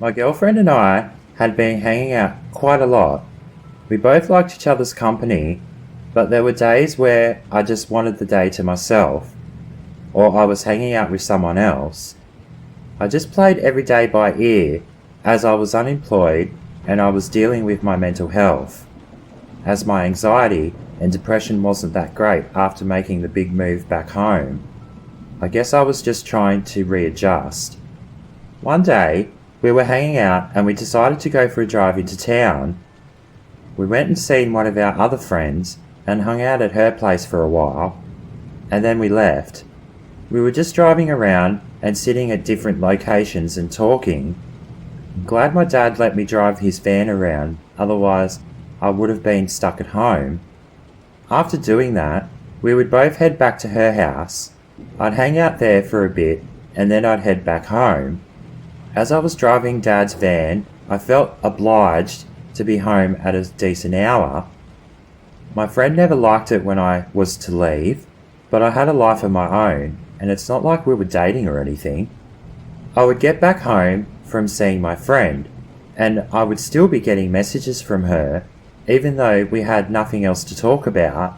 My girlfriend and I had been hanging out quite a lot. We both liked each other's company, but there were days where I just wanted the day to myself, or I was hanging out with someone else. I just played every day by ear as I was unemployed and I was dealing with my mental health, as my anxiety and depression wasn't that great after making the big move back home. I guess I was just trying to readjust. One day, we were hanging out and we decided to go for a drive into town. We went and seen one of our other friends and hung out at her place for a while, and then we left. We were just driving around and sitting at different locations and talking. I'm glad my dad let me drive his van around, otherwise I would have been stuck at home. After doing that, we would both head back to her house. I'd hang out there for a bit and then I'd head back home. As I was driving Dad's van, I felt obliged to be home at a decent hour. My friend never liked it when I was to leave, but I had a life of my own, and it's not like we were dating or anything. I would get back home from seeing my friend, and I would still be getting messages from her, even though we had nothing else to talk about.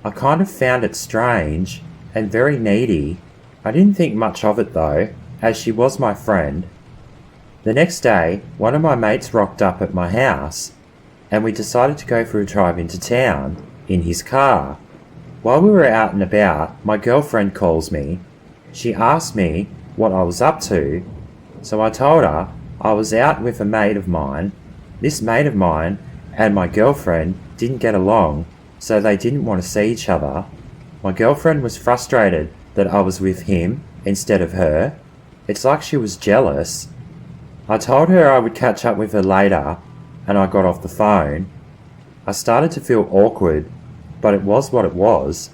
I kind of found it strange and very needy. I didn't think much of it though, as she was my friend. The next day, one of my mates rocked up at my house, and we decided to go for a drive into town, in his car. While we were out and about, my girlfriend calls me. She asked me what I was up to, so I told her I was out with a mate of mine. This mate of mine and my girlfriend didn't get along, so they didn't want to see each other. My girlfriend was frustrated that I was with him instead of her. It's like she was jealous. I told her I would catch up with her later, and I got off the phone. I started to feel awkward, but it was what it was.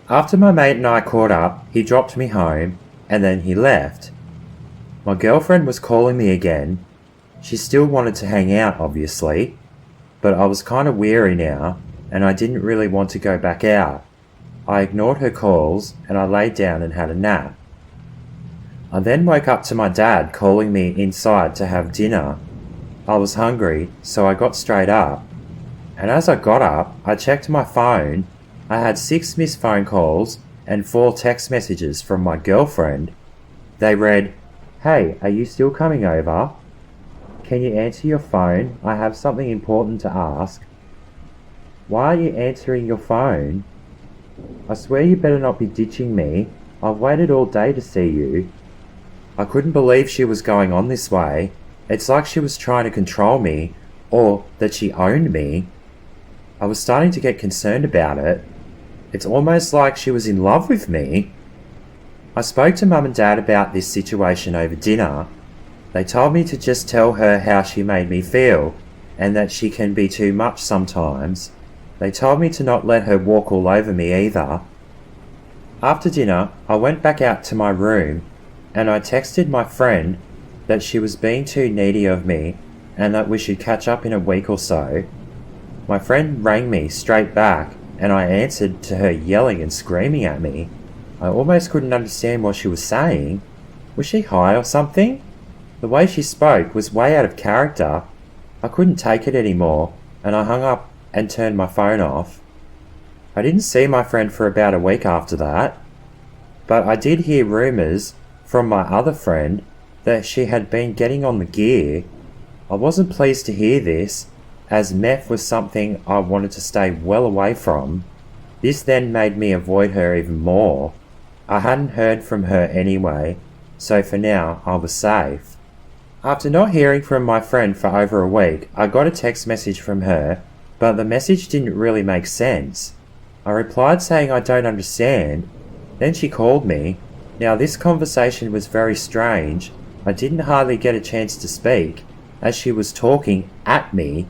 After my mate and I caught up, he dropped me home, and then he left. My girlfriend was calling me again. She still wanted to hang out, obviously, but I was kind of weary now, and I didn't really want to go back out. I ignored her calls, and I laid down and had a nap. I then woke up to my dad calling me inside to have dinner. I was hungry, so I got straight up. And as I got up, I checked my phone. I had 6 missed phone calls and 4 text messages from my girlfriend. They read, "Hey, are you still coming over? Can you answer your phone? I have something important to ask. Why are you answering your phone? I swear you better not be ditching me. I've waited all day to see you." I couldn't believe she was going on this way. It's like she was trying to control me, or that she owned me. I was starting to get concerned about it. It's almost like she was in love with me. I spoke to Mum and Dad about this situation over dinner. They told me to just tell her how she made me feel, and that she can be too much sometimes. They told me to not let her walk all over me either. After dinner, I went back out to my room, and I texted my friend that she was being too needy of me and that we should catch up in a week or so. My friend rang me straight back, and I answered to her yelling and screaming at me. I almost couldn't understand what she was saying. Was she high or something? The way she spoke was way out of character. I couldn't take it anymore, and I hung up and turned my phone off. I didn't see my friend for about a week after that, but I did hear rumours from my other friend that she had been getting on the gear. I wasn't pleased to hear this, as meth was something I wanted to stay well away from. This then made me avoid her even more. I hadn't heard from her anyway, so for now I was safe. After not hearing from my friend for over a week, I got a text message from her, but the message didn't really make sense. I replied saying I don't understand. Then she called me. Now this conversation was very strange. I didn't hardly get a chance to speak, as she was talking at me.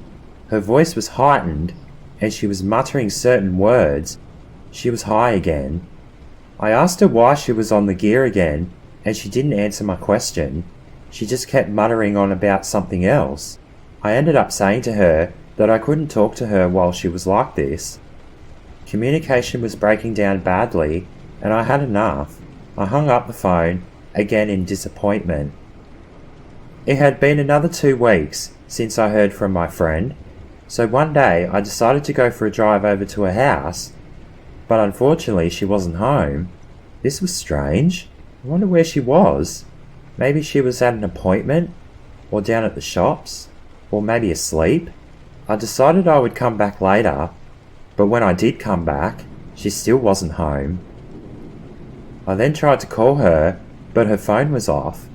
Her voice was heightened, and she was muttering certain words. She was high again. I asked her why she was on the gear again, and she didn't answer my question. She just kept muttering on about something else. I ended up saying to her that I couldn't talk to her while she was like this. Communication was breaking down badly, and I had enough. I hung up the phone, again in disappointment. It had been another 2 weeks since I heard from my friend, so one day I decided to go for a drive over to her house, but unfortunately she wasn't home. This was strange. I wonder where she was. Maybe she was at an appointment, or down at the shops, or maybe asleep. I decided I would come back later, but when I did come back, she still wasn't home. I then tried to call her, but her phone was off.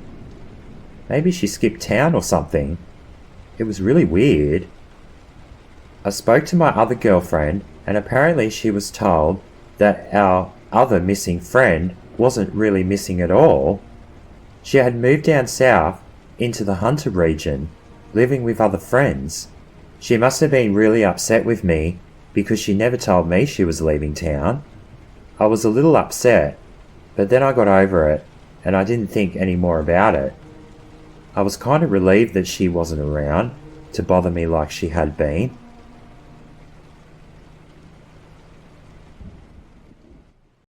Maybe she skipped town or something. It was really weird. I spoke to my other girlfriend, and apparently she was told that our other missing friend wasn't really missing at all. She had moved down south into the Hunter region, living with other friends. She must have been really upset with me because she never told me she was leaving town. I was a little upset, but then I got over it and I didn't think any more about it. I was kind of relieved that she wasn't around to bother me like she had been.